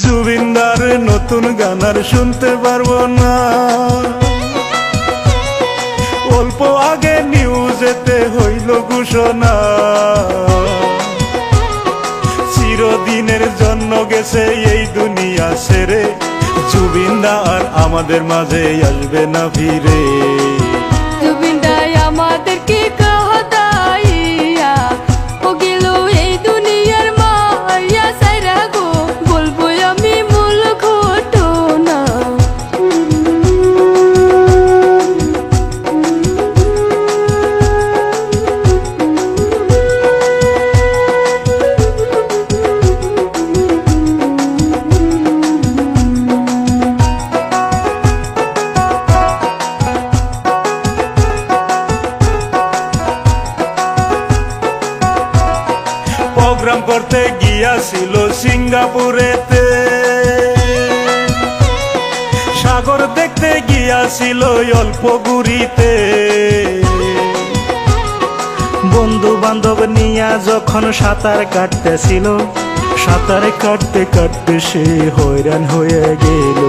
জুবিনদার নতুন গান আর শুনতে পারবো না। অল্প আগে নিউজেতে হইল ঘোষণা, চিরদিনের জন্য গেছে এই দুনিয়া ছেড়ে। জুবিনদা আর আমাদের মাঝে আসবে না ফিরে। জুবিনদাই আমাদেরকে কাঁদাইয়া ও গেল এই দুনিয়ার মায়া সাইরা গো, বলবো আমি মূল ঘটনা। প্রোগ্রাম করতে গিয়াছিল সিঙ্গাপুরেতে, সাগর দেখতে গিয়াছিল অল্প গুরিতে। বন্ধু বান্ধব নিয়া যখন সাঁতার কাটতেছিল, সাঁতার কাটতে কাটতে সে হয়রান হয়ে গেল।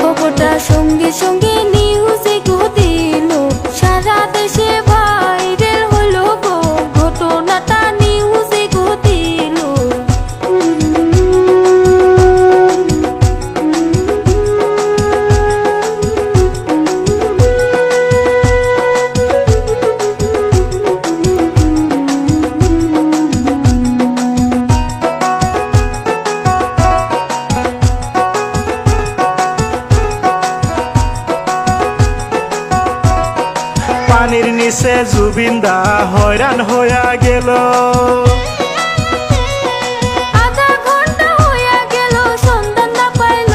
খবরটা সঙ্গে সঙ্গে নিউজে গো দিল, সারা দেশে ভাইরাল হলো গো, ঘটনাটা নিউজে গো দিল। পানির নিচে জুবিনদা হয়রান হইয়া গেল। আধা ঘন্টা হইয়া গেল সন্ধান না পাইল,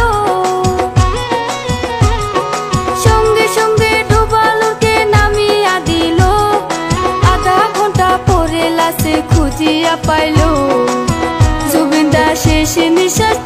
সঙ্গে সঙ্গে ডুবালুকে নামিয়া দিল। আধা ঘন্টা পরে লাশে খুঁজিয়া পাইল, জুবিনদা শেষ নিঃশ্বাস